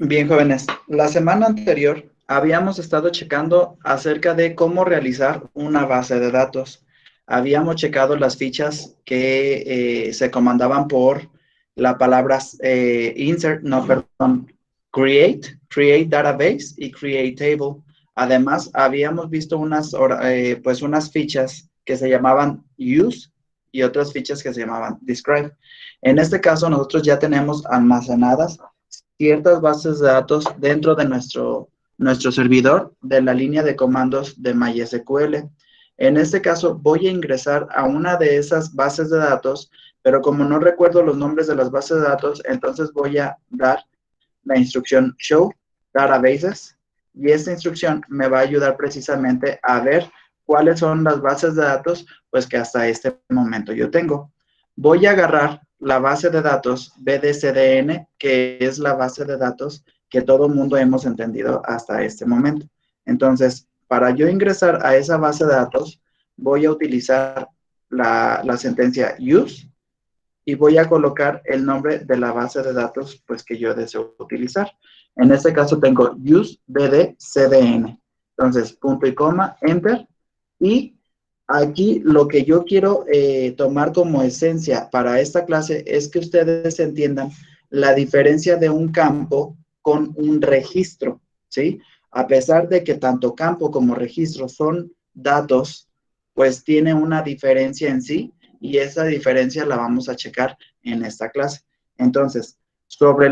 Bien, jóvenes, la semana anterior habíamos estado checando acerca de cómo realizar una base de datos. Habíamos checado las fichas que se comandaban por la palabra create database y create table. Además, habíamos visto unas fichas que se llamaban use y otras fichas que se llamaban describe. En este caso, nosotros ya tenemos almacenadas ciertas bases de datos dentro de nuestro servidor de la línea de comandos de MySQL. En este caso, voy a ingresar a una de esas bases de datos, pero como no recuerdo los nombres de las bases de datos, entonces voy a dar la instrucción show databases y esta instrucción me va a ayudar precisamente a ver cuáles son las bases de datos pues que hasta este momento yo tengo. Voy a agarrar la base de datos BDCDN, que es la base de datos que todo mundo hemos entendido hasta este momento. Entonces, para yo ingresar a esa base de datos, voy a utilizar la sentencia use y voy a colocar el nombre de la base de datos pues que yo deseo utilizar. En este caso tengo use bdcdn. Entonces, punto y coma, enter. Y aquí lo que yo quiero tomar como esencia para esta clase es que ustedes entiendan la diferencia de un campo con un registro, ¿sí? A pesar de que tanto campo como registro son datos, pues tiene una diferencia en sí y esa diferencia la vamos a checar en esta clase. Entonces, sobre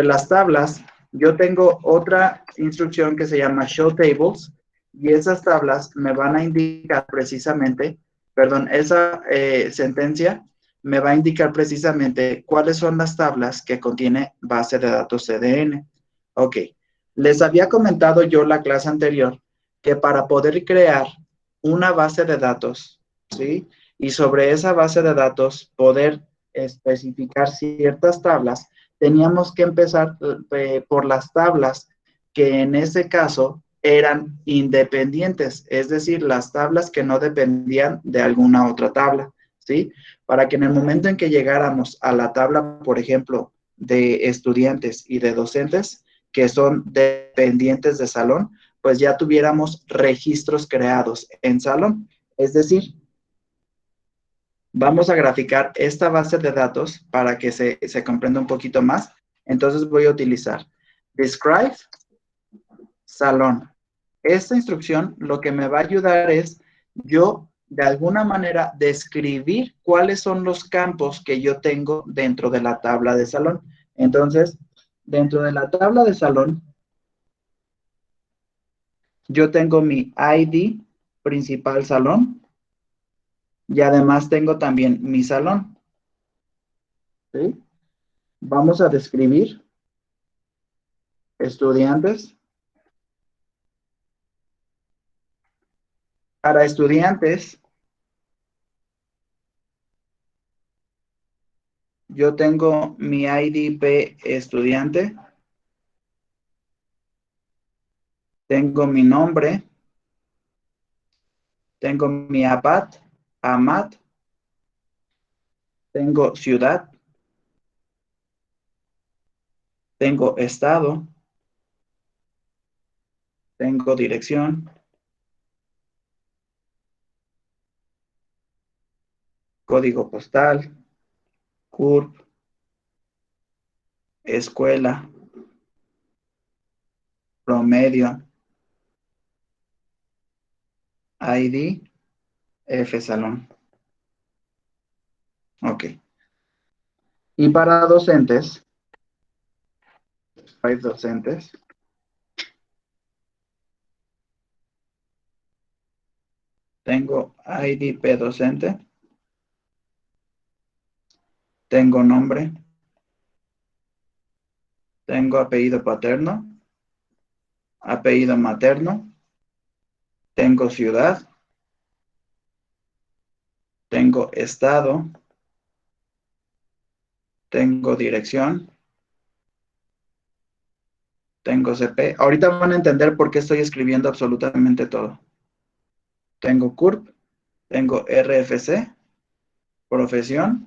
las tablas, yo tengo otra instrucción que se llama show tables y esas tablas me van a indicar precisamente, perdón, esa sentencia me va a indicar precisamente cuáles son las tablas que contiene base de datos CDN. Ok, les había comentado yo la clase anterior que para poder crear una base de datos, ¿sí? Y sobre esa base de datos poder especificar ciertas tablas, teníamos que empezar por las tablas que en ese caso eran independientes, es decir, las tablas que no dependían de alguna otra tabla, ¿sí? Para que en el momento en que llegáramos a la tabla, por ejemplo, de estudiantes y de docentes, que son dependientes de salón, pues ya tuviéramos registros creados en salón. Es decir, vamos a graficar esta base de datos para que se comprenda un poquito más. Entonces voy a utilizar describe salón. Esta instrucción lo que me va a ayudar es yo de alguna manera describir cuáles son los campos que yo tengo dentro de la tabla de salón. Entonces, dentro de la tabla de salón, yo tengo mi ID principal salón y además tengo también mi salón. ¿Sí? Vamos a describir estudiantes. Para estudiantes, yo tengo mi IDP estudiante, tengo mi nombre, tengo mi AMAT, tengo ciudad, tengo estado, tengo dirección, código postal, CURP, escuela, promedio, ID, F salón. Ok. Y para docentes, hay docentes, tengo IDP docente, tengo nombre, tengo apellido paterno, apellido materno, tengo ciudad, tengo estado, tengo dirección, tengo CP. Ahorita van a entender por qué estoy escribiendo absolutamente todo. Tengo CURP, tengo RFC, profesión,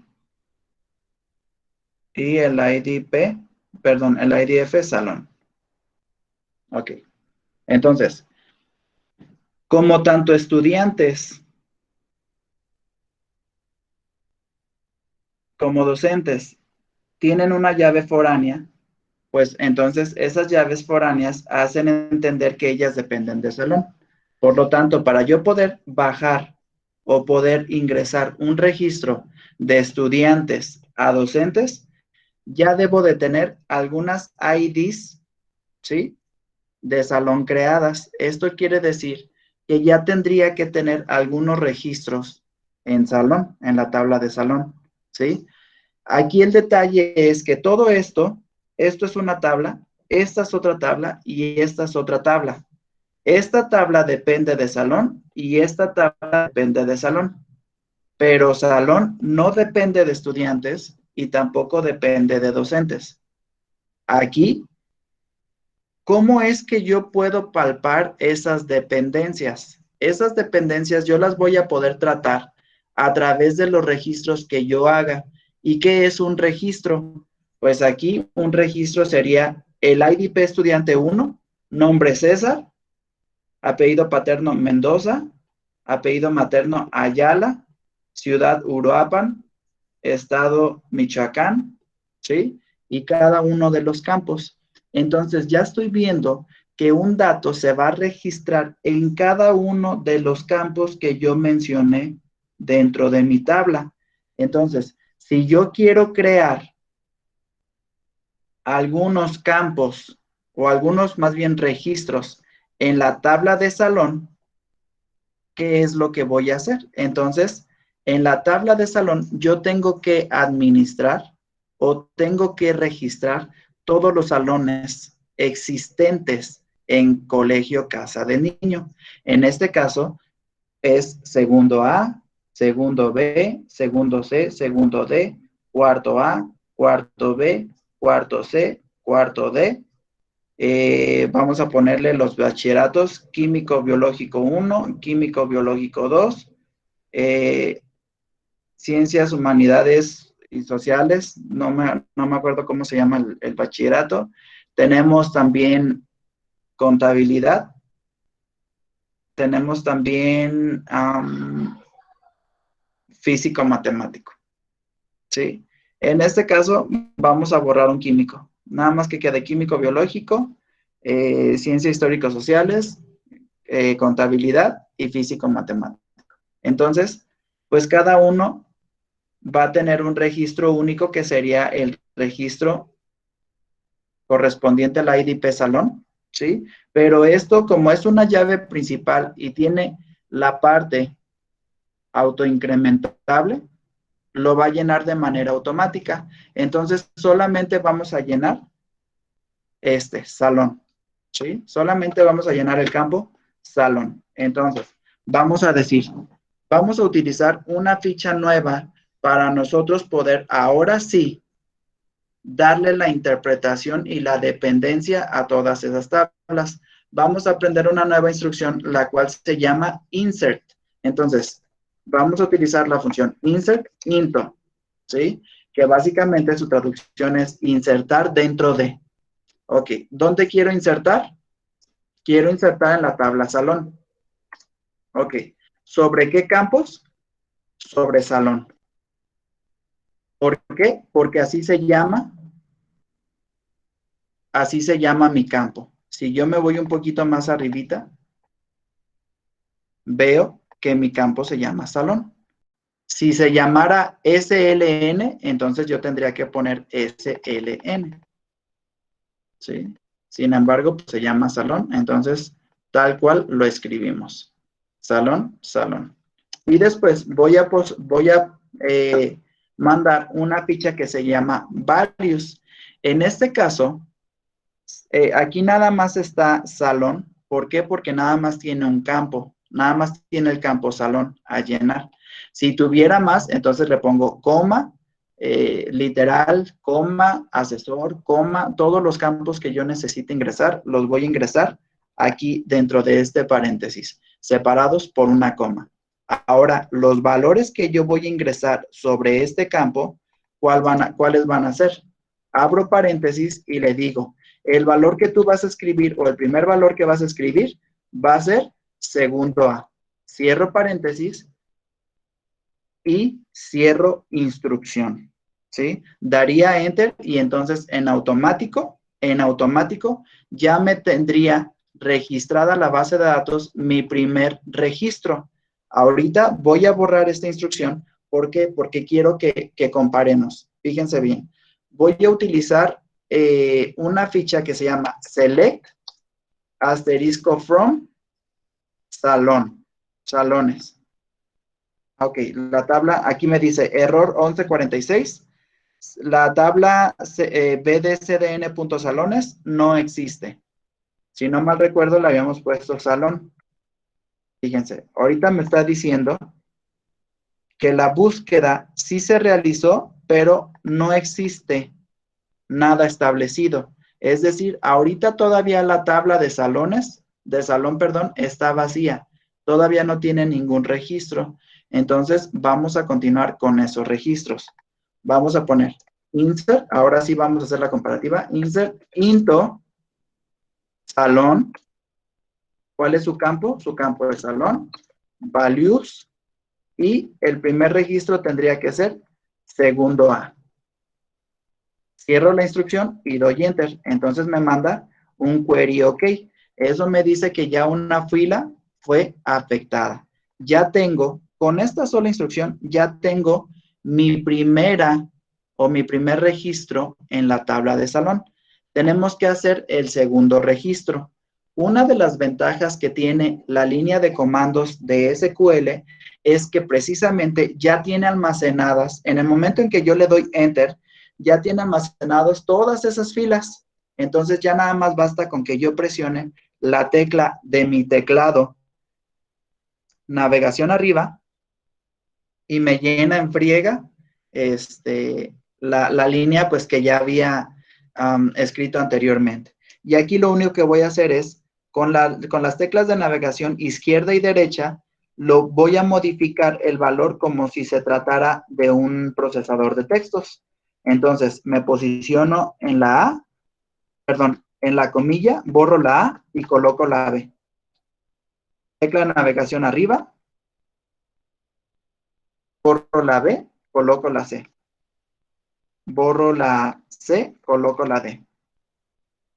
y el IDP, perdón, el IDF salón. Ok. Entonces, como tanto estudiantes como docentes tienen una llave foránea, pues entonces esas llaves foráneas hacen entender que ellas dependen del salón. Por lo tanto, para yo poder bajar o poder ingresar un registro de estudiantes a docentes, ya debo de tener algunas IDs, ¿sí? De salón creadas. Esto quiere decir que ya tendría que tener algunos registros en salón, en la tabla de salón, ¿sí? Aquí el detalle es que todo esto es una tabla, esta es otra tabla y esta es otra tabla. Esta tabla depende de salón y esta tabla depende de salón, pero salón no depende de estudiantes y tampoco depende de docentes. Aquí, ¿cómo es que yo puedo palpar esas dependencias? Esas dependencias yo las voy a poder tratar a través de los registros que yo haga. ¿Y qué es un registro? Pues aquí un registro sería el IDP estudiante 1, nombre César, apellido paterno Mendoza, apellido materno Ayala, ciudad Uruapan, estado Michoacán, ¿sí? Y cada uno de los campos. Entonces ya estoy viendo que un dato se va a registrar en cada uno de los campos que yo mencioné dentro de mi tabla. Entonces, si yo quiero crear algunos campos o algunos más bien registros en la tabla de salón, ¿qué es lo que voy a hacer? Entonces, en la tabla de salón yo tengo que administrar o tengo que registrar todos los salones existentes en colegio casa de niño. En este caso es segundo A, segundo B, segundo C, segundo D, cuarto A, cuarto B, cuarto C, cuarto D. Vamos a ponerle los bachilleratos, químico biológico 1, químico biológico 2, eh, ciencias, humanidades y sociales, no me acuerdo cómo se llama el bachillerato. Tenemos también contabilidad, tenemos también físico-matemático, ¿sí? En este caso vamos a borrar un químico, nada más que quede químico biológico, ciencias histórico-sociales, contabilidad y físico-matemático. Entonces, pues cada uno va a tener un registro único que sería el registro correspondiente al IDP salón, ¿sí? Pero esto, como es una llave principal y tiene la parte autoincrementable, lo va a llenar de manera automática. Entonces, solamente vamos a llenar este salón, ¿sí? Solamente vamos a llenar el campo salón. Entonces, vamos a decir, vamos a utilizar una ficha nueva para nosotros poder ahora sí darle la interpretación y la dependencia a todas esas tablas. Vamos a aprender una nueva instrucción, la cual se llama insert. Entonces, vamos a utilizar la función insert into, ¿sí? Que básicamente su traducción es insertar dentro de. Ok, ¿dónde quiero insertar? Quiero insertar en la tabla salón. Ok, ¿sobre qué campos? Sobre salón. ¿Por qué? Porque así se llama mi campo. Si yo me voy un poquito más arribita, veo que mi campo se llama salón. Si se llamara SLN, entonces yo tendría que poner SLN. ¿Sí? Sin embargo, pues, se llama salón, entonces tal cual lo escribimos. Salón, salón. Y después voy a mandar una ficha que se llama values. En este caso, aquí nada más está salón. ¿Por qué? Porque nada más tiene un campo. Nada más tiene el campo salón a llenar. Si tuviera más, entonces le pongo coma, literal, coma, asesor, coma, todos los campos que yo necesite ingresar, los voy a ingresar aquí dentro de este paréntesis, separados por una coma. Ahora, los valores que yo voy a ingresar sobre este campo ¿cuáles van a ser? Abro paréntesis y le digo, el valor que tú vas a escribir o el primer valor que vas a escribir va a ser segundo A. Cierro paréntesis y cierro instrucción, ¿sí? Daría enter y entonces en automático, ya me tendría registrada la base de datos mi primer registro. Ahorita voy a borrar esta instrucción. ¿Por qué? Porque quiero que comparemos. Fíjense bien. Voy a utilizar una ficha que se llama select asterisco from salones. Ok, la tabla, aquí me dice error 1146. La tabla bdcdn.salones no existe. Si no mal recuerdo, le habíamos puesto salón. Fíjense, ahorita me está diciendo que la búsqueda sí se realizó, pero no existe nada establecido. Es decir, ahorita todavía la tabla de salones, perdón, está vacía. Todavía no tiene ningún registro. Entonces, vamos a continuar con esos registros. Vamos a poner insert, ahora sí vamos a hacer la comparativa. Insert into salón. ¿Cuál es su campo? Su campo es salón. Values. Y el primer registro tendría que ser segundo A. Cierro la instrucción y doy enter. Entonces me manda un query OK. Eso me dice que ya una fila fue afectada. Ya tengo, con esta sola instrucción, ya tengo mi primera o mi primer registro en la tabla de salón. Tenemos que hacer el segundo registro. Una de las ventajas que tiene la línea de comandos de SQL es que precisamente ya tiene almacenadas, en el momento en que yo le doy enter, ya tiene almacenados todas esas filas. Entonces ya nada más basta con que yo presione la tecla de mi teclado, navegación arriba, y me llena en friega la línea pues que ya había escrito anteriormente. Y aquí lo único que voy a hacer es, con las teclas de navegación izquierda y derecha, lo voy a modificar el valor como si se tratara de un procesador de textos. Entonces, me posiciono en la A, perdón, en la comilla, borro la A y coloco la B. Tecla de navegación arriba, borro la B, coloco la C. Borro la C, coloco la D.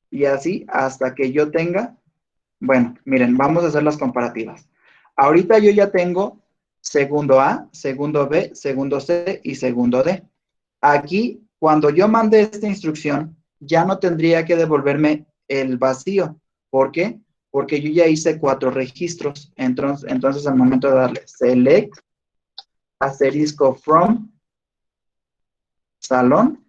Y así hasta que yo tenga, bueno, miren, vamos a hacer las comparativas. Ahorita yo ya tengo segundo A, segundo B, segundo C y segundo D. Aquí, cuando yo mande esta instrucción, ya no tendría que devolverme el vacío. ¿Por qué? Porque yo ya hice 4 registros. Entonces al momento de darle select, asterisco from, salón,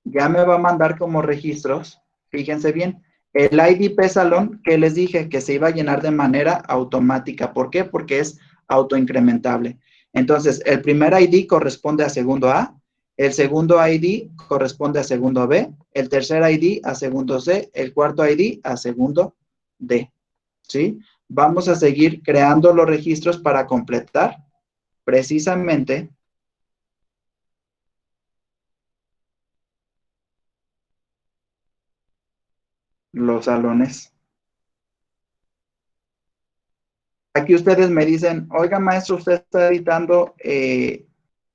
ya me va a mandar como registros. Fíjense bien, el IDP salón, que les dije que se iba a llenar de manera automática. ¿Por qué? Porque es autoincrementable. Entonces, el primer ID corresponde a segundo A, el segundo ID corresponde a segundo B, el tercer ID a segundo C, el cuarto ID a segundo D. ¿Sí? Vamos a seguir creando los registros para completar precisamente los salones. Aquí ustedes me dicen, oiga maestro, usted está editando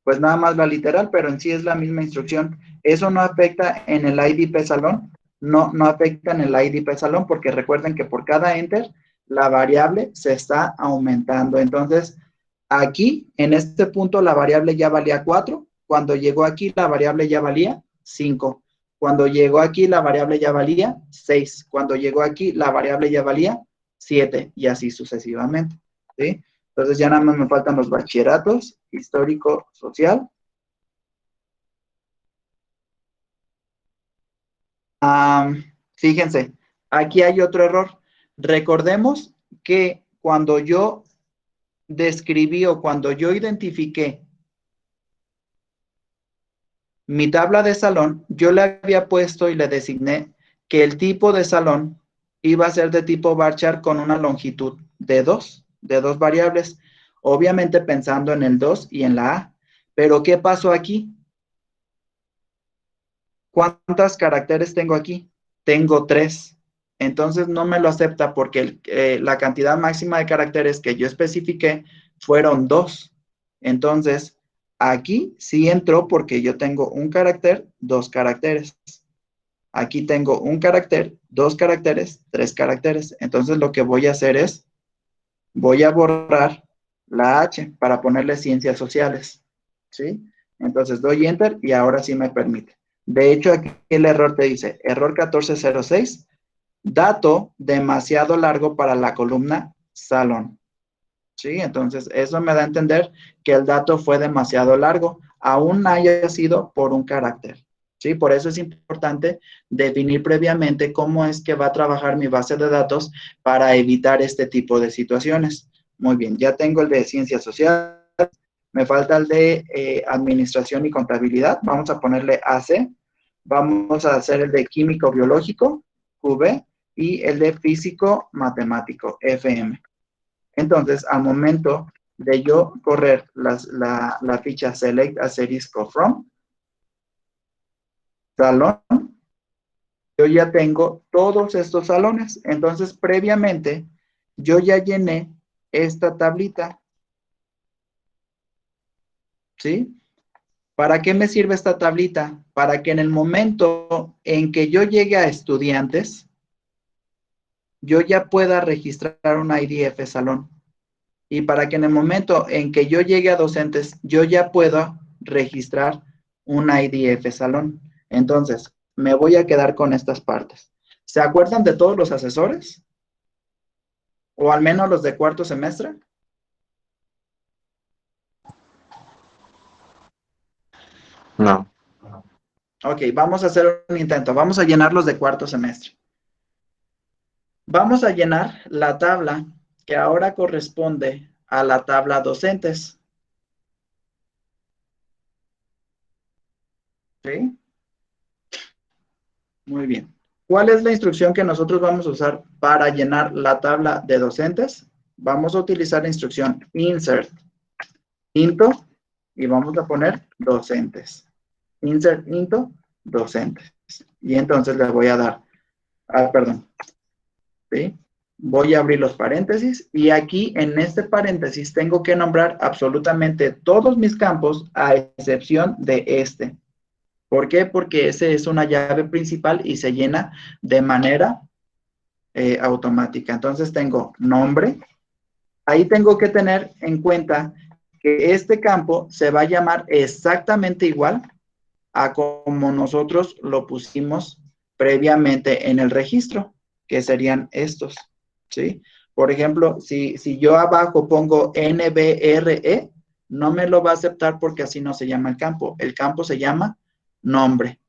pues nada más la literal, pero en sí es la misma instrucción. Eso no afecta en el IDP salón, no afecta en el IDP salón, porque recuerden que por cada enter, la variable se está aumentando. Entonces, aquí, en este punto, la variable ya valía 4. Cuando llegó aquí, la variable ya valía 5. Cuando llegó aquí, la variable ya valía 6. Cuando llegó aquí, la variable ya valía 7, y así sucesivamente. ¿Sí? Entonces ya nada más me faltan los bachilleratos, histórico, social. Fíjense, aquí hay otro error. Recordemos que cuando yo describí o cuando yo identifiqué mi tabla de salón, yo le había puesto y le designé que el tipo de salón iba a ser de tipo varchar con una longitud de 2 variables, obviamente pensando en el 2 y en la A. Pero ¿qué pasó aquí? ¿Cuántos caracteres tengo aquí? Tengo 3. Entonces no me lo acepta porque la cantidad máxima de caracteres que yo especifiqué fueron 2. Entonces, aquí sí entró porque yo tengo un carácter, 2 caracteres. Aquí tengo un carácter, 2 caracteres, 3 caracteres. Entonces lo que voy a hacer es, voy a borrar la H para ponerle ciencias sociales. ¿Sí? Entonces doy Enter y ahora sí me permite. De hecho, aquí el error te dice, error 1406, dato demasiado largo para la columna salón. ¿Sí? Entonces, eso me da a entender que el dato fue demasiado largo, aún haya sido por un carácter. ¿Sí? Por eso es importante definir previamente cómo es que va a trabajar mi base de datos para evitar este tipo de situaciones. Muy bien, ya tengo el de ciencias sociales, me falta el de administración y contabilidad, vamos a ponerle AC, vamos a hacer el de químico biológico, QB, y el de físico matemático, FM. Entonces, al momento de yo correr la ficha select asterisco from salón, yo ya tengo todos estos salones. Entonces, previamente, yo ya llené esta tablita. ¿Sí? ¿Para qué me sirve esta tablita? Para que en el momento en que yo llegue a estudiantes, yo ya pueda registrar un IDF salón. Y para que en el momento en que yo llegue a docentes, yo ya pueda registrar un IDF salón. Entonces, me voy a quedar con estas partes. ¿Se acuerdan de todos los asesores? O al menos los de cuarto semestre. No. Ok, vamos a hacer un intento. Vamos a llenarlos de cuarto semestre. Vamos a llenar la tabla que ahora corresponde a la tabla docentes. ¿Sí? Muy bien. ¿Cuál es la instrucción que nosotros vamos a usar para llenar la tabla de docentes? Vamos a utilizar la instrucción insert into y vamos a poner docentes. Insert into docentes. Y entonces le voy a dar, perdón, ¿sí? Voy a abrir los paréntesis y aquí en este paréntesis tengo que nombrar absolutamente todos mis campos a excepción de este. ¿Por qué? Porque ese es una llave principal y se llena de manera automática. Entonces tengo nombre. Ahí tengo que tener en cuenta que este campo se va a llamar exactamente igual a como nosotros lo pusimos previamente en el registro, que serían estos, ¿sí? Por ejemplo, si yo abajo pongo NBRE, no me lo va a aceptar porque así no se llama el campo. El campo se llama nombre.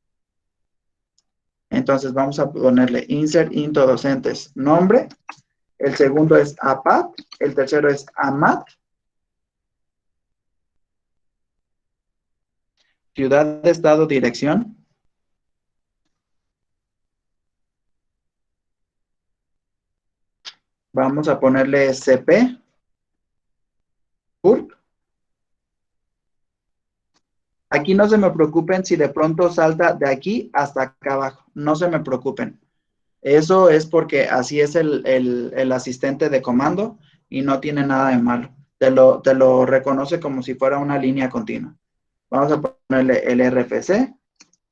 Entonces vamos a ponerle insert into docentes nombre. El segundo es APAT. El tercero es AMAT. Ciudad, estado, dirección. Vamos a ponerle CP. CURP. Aquí no se me preocupen si de pronto salta de aquí hasta acá abajo. No se me preocupen. Eso es porque así es el asistente de comando y no tiene nada de malo. Te lo reconoce como si fuera una línea continua. Vamos a ponerle el RFC,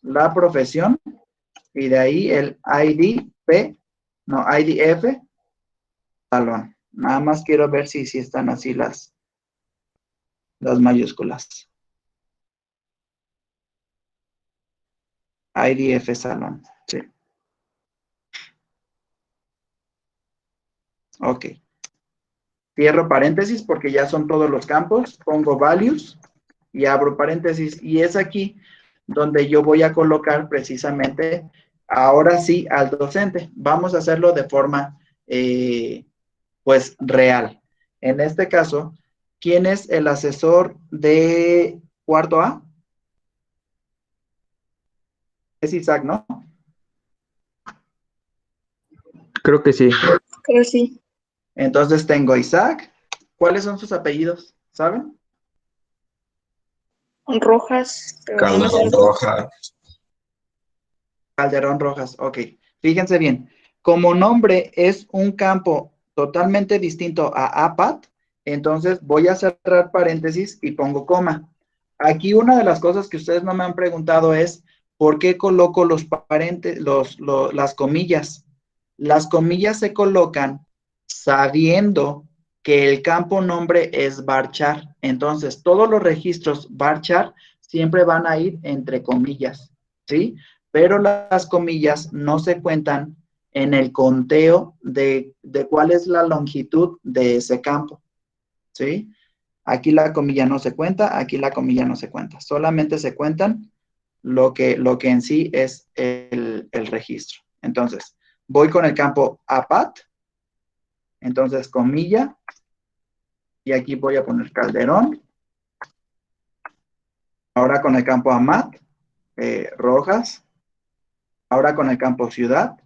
la profesión y de ahí el IDF, salón. Nada más quiero ver si están así las mayúsculas. IDF salón. Sí. Ok. Cierro paréntesis porque ya son todos los campos. Pongo values y abro paréntesis. Y es aquí donde yo voy a colocar precisamente, ahora sí, al docente. Vamos a hacerlo de forma, pues, real. En este caso, ¿quién es el asesor de cuarto A? Es Isaac, ¿no? Creo que sí. Creo sí. Entonces tengo Isaac. ¿Cuáles son sus apellidos? ¿Saben? Rojas, pero no me Carlos acuerdo. Rojas. Calderón Rojas, ok. Fíjense bien, como nombre es un campo totalmente distinto a APAT, entonces voy a cerrar paréntesis y pongo coma. Aquí una de las cosas que ustedes no me han preguntado es, ¿por qué coloco las comillas? Las comillas se colocan sabiendo que el campo nombre es varchar. Entonces, todos los registros varchar siempre van a ir entre comillas, ¿sí? Pero las comillas no se cuentan en el conteo de cuál es la longitud de ese campo, ¿sí? Aquí la comilla no se cuenta, aquí la comilla no se cuenta. Solamente se cuentan lo que en sí es el registro. Entonces, voy con el campo APAT, entonces comilla, y aquí voy a poner Calderón. Ahora con el campo AMAT, Rojas. Ahora con el campo ciudad,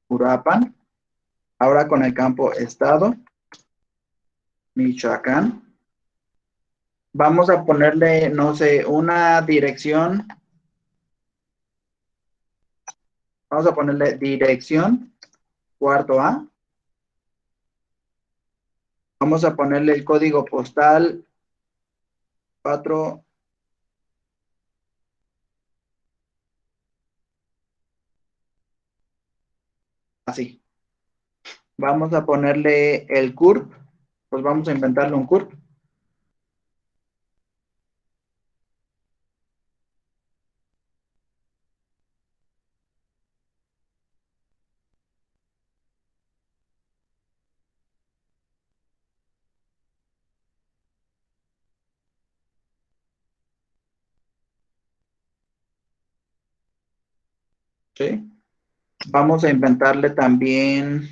Uruapan. Ahora con el campo estado, Michoacán. Vamos a ponerle, no sé, una dirección. Vamos a ponerle dirección, cuarto A. Vamos a ponerle el código postal 4. Así. Vamos a ponerle el CURP. Pues vamos a inventarle un CURP. ¿Sí? Vamos a inventarle también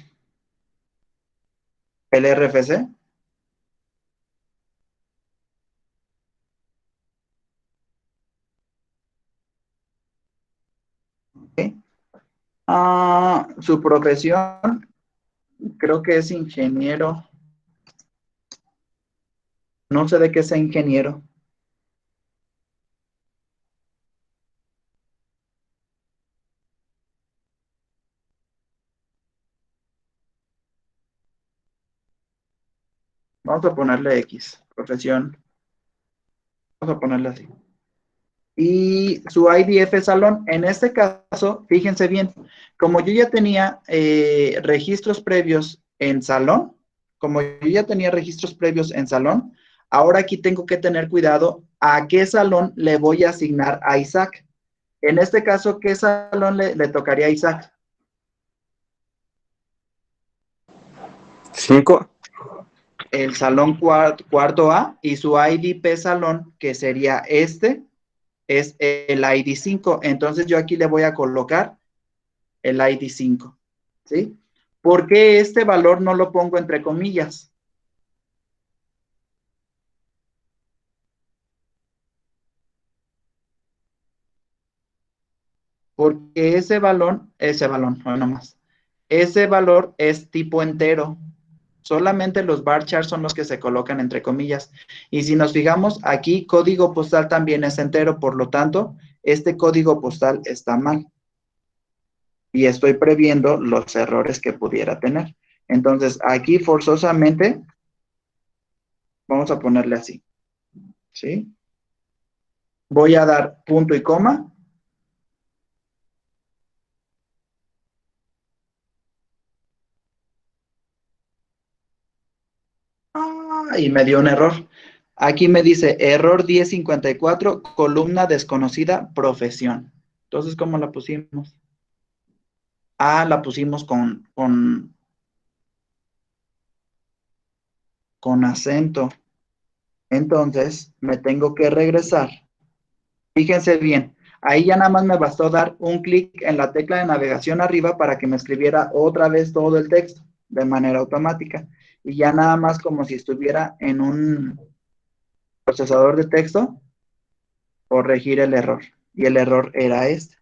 el RFC. ¿Okay? Su profesión, creo que es ingeniero. No sé de qué sea ingeniero. Vamos a ponerle X, profesión. Vamos a ponerle así. Y su IDF salón, en este caso, fíjense bien, como yo ya tenía registros previos en salón, ahora aquí tengo que tener cuidado a qué salón le voy a asignar a Isaac. En este caso, ¿qué salón le tocaría a Isaac? 5. El salón cuarto A, y su IDP salón, que sería este, es el ID 5. Entonces yo aquí le voy a colocar el ID 5. ¿Sí? ¿Por qué este valor no lo pongo entre comillas? Porque ese valor es tipo entero. Solamente los varchar son los que se colocan entre comillas. Y si nos fijamos, aquí código postal también es entero, por lo tanto, este código postal está mal. Y estoy previendo los errores que pudiera tener. Entonces, aquí forzosamente vamos a ponerle así. ¿Sí? Voy a dar punto y coma. Y me dio un error. Aquí me dice error 1054, columna desconocida, profesión. Entonces, ¿cómo la pusimos? La pusimos con acento. Entonces, me tengo que regresar. Fíjense bien, ahí ya nada más me bastó dar un clic en la tecla de navegación arriba para que me escribiera otra vez todo el texto de manera automática. Y ya nada más como si estuviera en un procesador de texto, corregir el error. Y el error era este.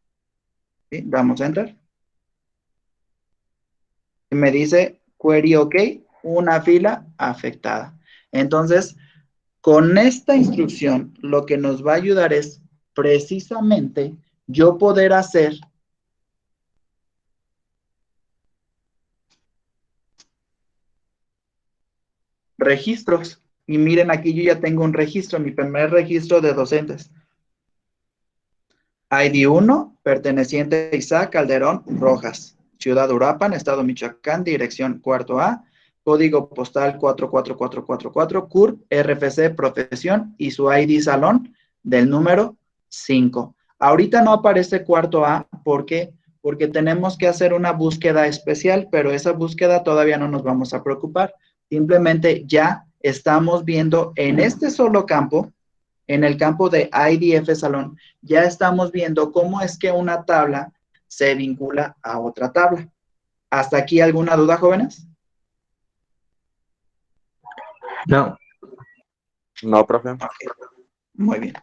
¿Sí? Damos enter. Y me dice query OK, una fila afectada. Entonces, con esta instrucción, lo que nos va a ayudar es precisamente yo poder hacer registros. Y miren, aquí yo ya tengo un registro, mi primer registro de docentes. ID 1, perteneciente a Isaac Calderón Rojas, Ciudad Uruapan, Estado Michoacán, dirección cuarto A, código postal 44444, CURP, RFC, profesión y su ID salón del número 5. Ahorita no aparece cuarto A, ¿por qué? Porque tenemos que hacer una búsqueda especial, pero esa búsqueda todavía no nos vamos a preocupar. Simplemente ya estamos viendo en este solo campo, en el campo de IDF Salón, ya estamos viendo cómo es que una tabla se vincula a otra tabla. ¿Hasta aquí alguna duda, jóvenes? No. No, profe. Muy bien.